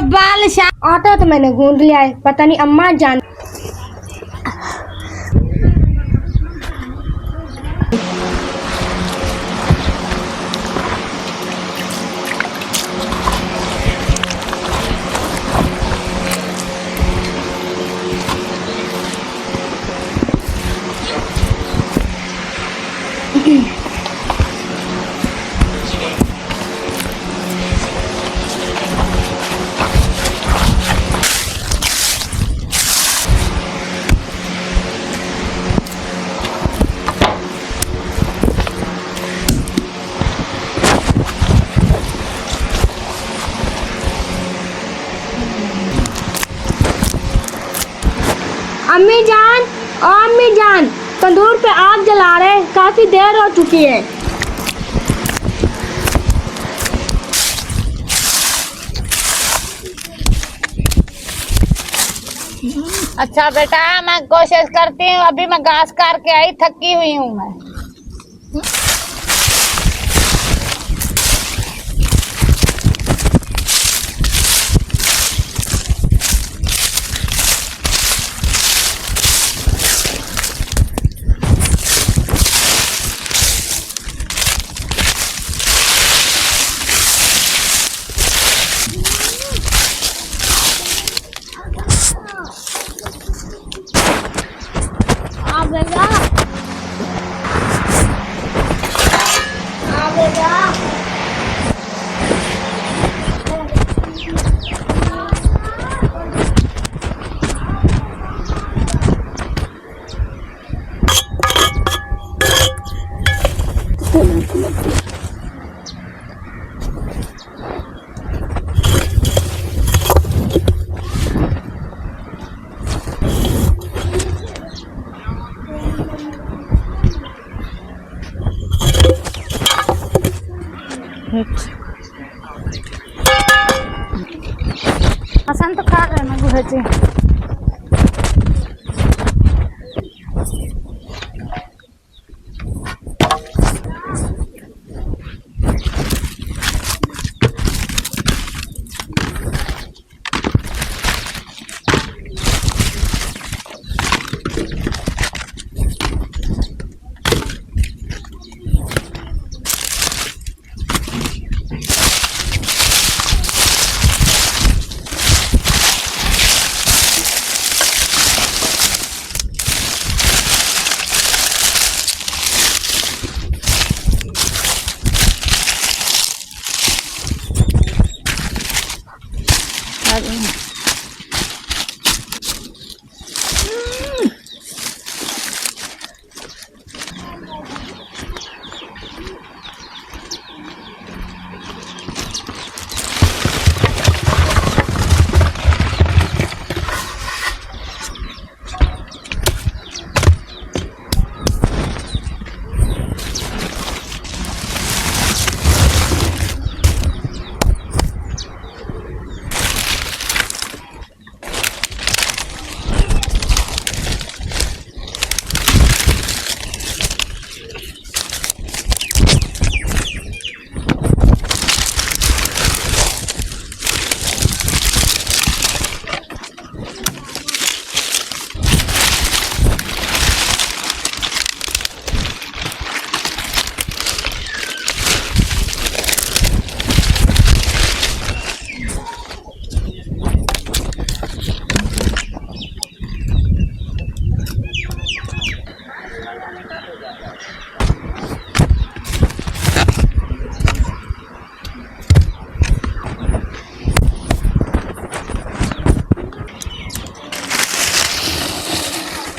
बाल ऑटो तो मैंने ढूंढ लिया है, पता नहीं अम्मा जान। अम्मी जान तंदूर पे आग जला रहे, काफी देर हो चुकी है। अच्छा बेटा, मैं कोशिश करती हूँ। अभी मैं घास काट के आई, थकी हुई हूँ मैं। पसंद तो खा रहे हैं गुहचे।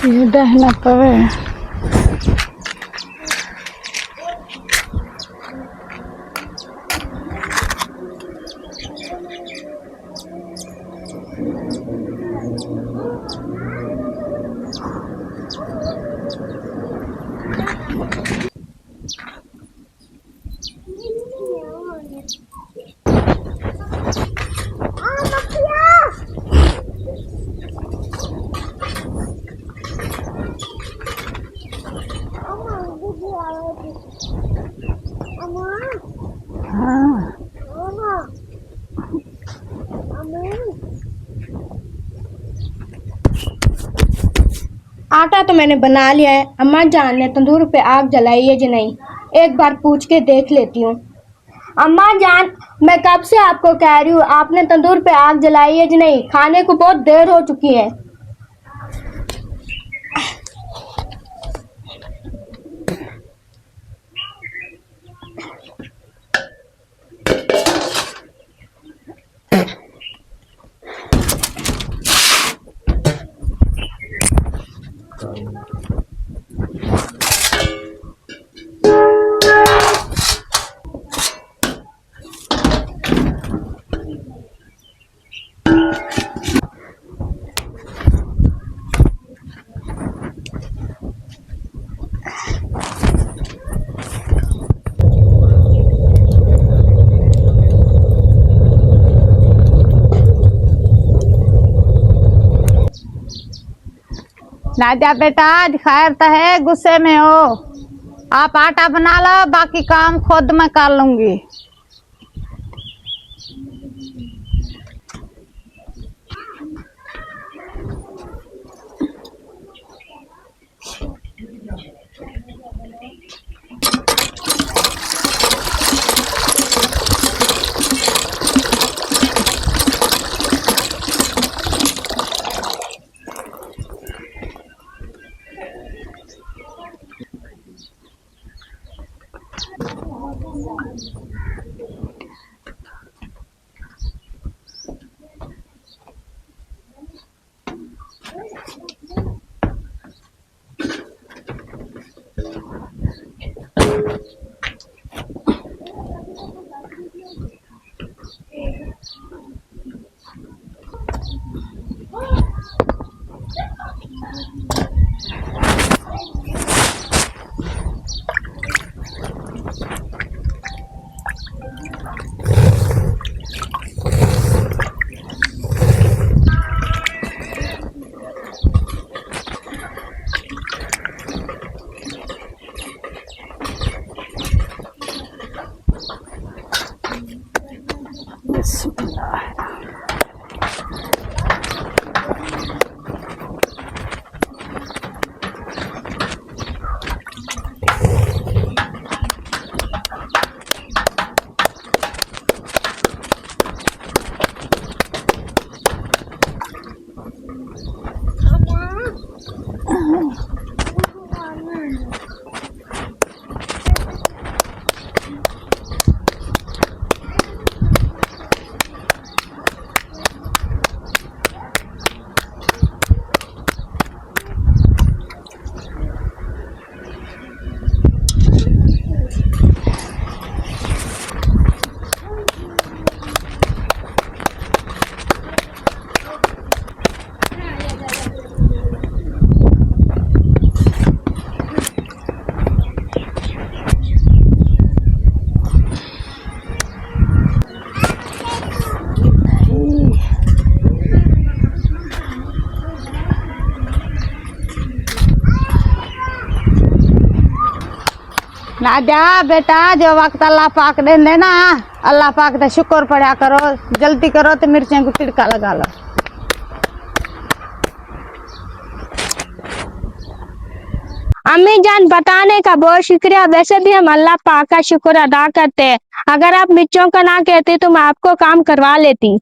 ये डहना पवे आटा तो मैंने बना लिया है। अम्मा जान ने तंदूर पे आग जलाई है जी नहीं, एक बार पूछ के देख लेती हूँ। अम्मा जान, मैं कब से आपको कह रही हूँ, आपने तंदूर पे आग जलाई है जी नहीं? खाने को बहुत देर हो चुकी है। नादिया बेटा, आज खैर तो है, गुस्से में हो? आप आटा बना लो, बाकी काम खुद मैं कर लूंगी। नादिया बेटा, जो वक्त अल्लाह पाक ने देना, अल्लाह पाक का शुक्र पड़ा करो। जल्दी करो तो मिर्चें को तिड़का लगा लो। अम्मी जान, बताने का बहुत शुक्रिया। वैसे भी हम अल्लाह पाक का शुक्र अदा करते हैं। अगर आप मिर्चों का ना कहते तो मैं आपको काम करवा लेती।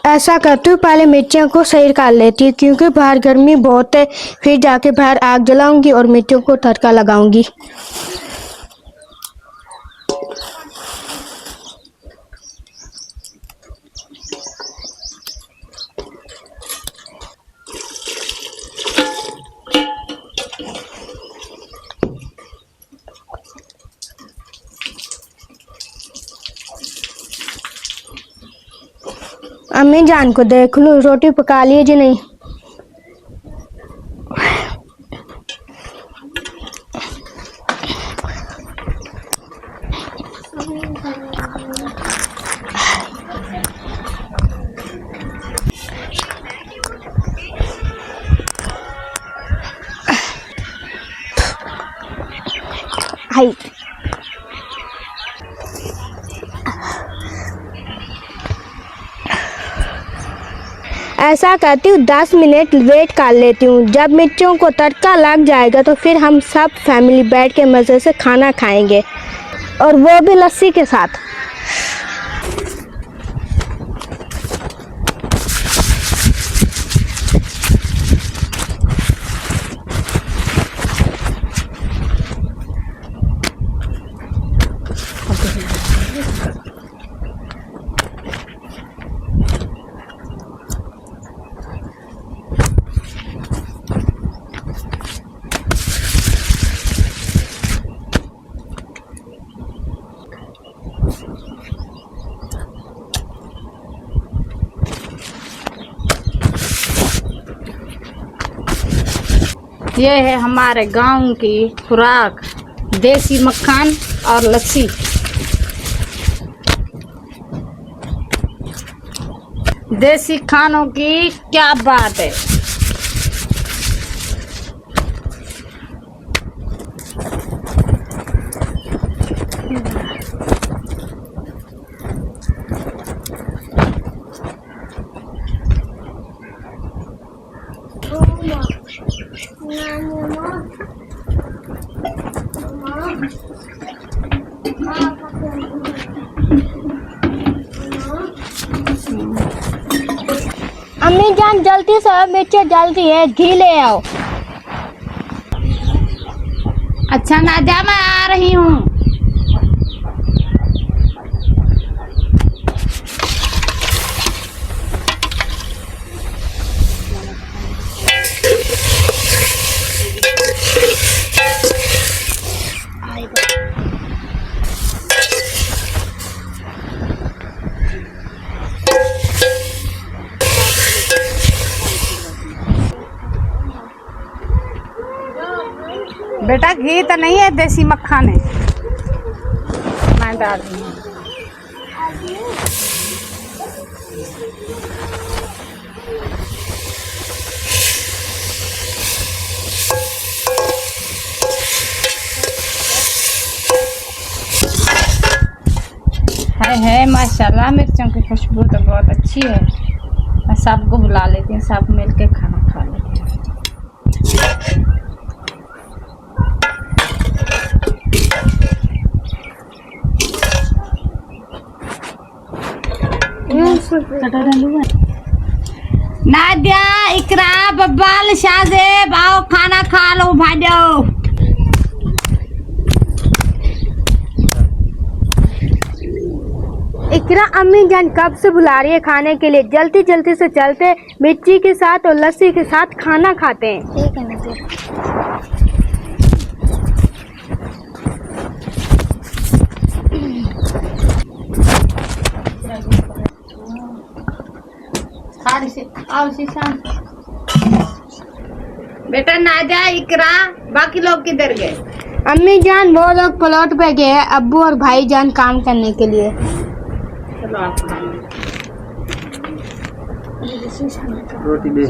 ऐसा करती हूँ, पहले मिर्चियों को सही कर लेती हूँ क्योंकि बाहर गर्मी बहुत है। फिर जाके बाहर आग जलाऊंगी और मिर्चियों को तड़का लगाऊंगी। अम्मी जान को देख लूं रोटी पका लिए जी नहीं। हाय ऐसा करती हूँ 10 मिनट वेट कर लेती हूँ। जब मिर्चों को तड़का लग जाएगा तो फिर हम सब फैमिली बैठ के मज़े से खाना खाएंगे, और वो भी लस्सी के साथ। ये है हमारे गांव की खुराक, देसी मक्खन और लस्सी। देसी खानों की क्या बात है। अम्मी जान जल्दी से मिर्चे जल्दी है, घी ले आओ। अच्छा नादिया, मैं आ रही हूँ। बेटा घी तो नहीं है, देसी मक्खन है। मैं डाल रही हूँ। है माशाल्लाह, मिर्चों की खुशबू तो बहुत अच्छी है। मैं सबको बुला लेती हूँ, सब मिलके खाना खा लेते हैं। नादिया, इकरा, बब्बाल, शाहजेब, आओ खाना खा लो भाइयों। इकरा अम्मी जान कब से बुला रही है खाने के लिए। जल्दी जल्दी से चलते, मिर्ची के साथ और लस्सी के साथ खाना खाते हैं। ठीक है ना। बेटा नादिया, इकरा, बाकी लोग किधर गए? अम्मी जान वो लोग प्लॉट पे गए हैं, अब्बू और भाई जान काम करने के लिए। चलो आप खाओ। रोटी दे।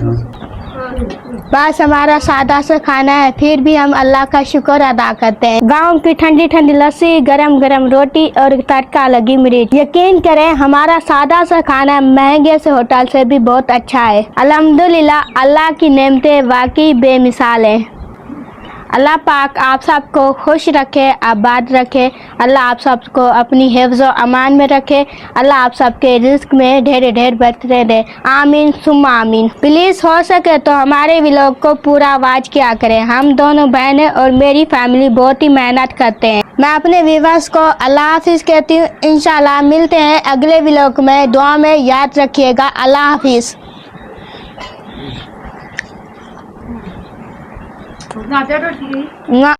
बस हमारा सादा सा खाना है, फिर भी हम अल्लाह का शुक्र अदा करते हैं। गांव की ठंडी ठंडी लस्सी, गरम गरम रोटी और तड़का लगी मिर्च। यकीन करें हमारा सादा सा खाना महंगे से होटल से भी बहुत अच्छा है। अल्हम्दुलिल्लाह, अल्लाह की नेमतें वाकई बेमिसाल है। अल्लाह पाक आप सबको खुश रखे, आबाद रखे। अल्लाह आप सबको अपनी हिफ्ज़ और अमान में रखे। अल्लाह आप सबके रिस्क में ढेर ढेर बरकतें दे। आमीन सुम्मा आमीन। प्लीज़ हो सके तो हमारे व्लॉग को पूरा वॉच किया करें। हम दोनों बहनें और मेरी फैमिली बहुत ही मेहनत करते हैं। मैं अपने व्यूअर्स को अल्लाह हाफिज़ कहती हूँ। इंशाल्लाह मिलते हैं अगले व्लॉग में। दुआ में याद रखिएगा। अल्लाह हाफिज़। रोटी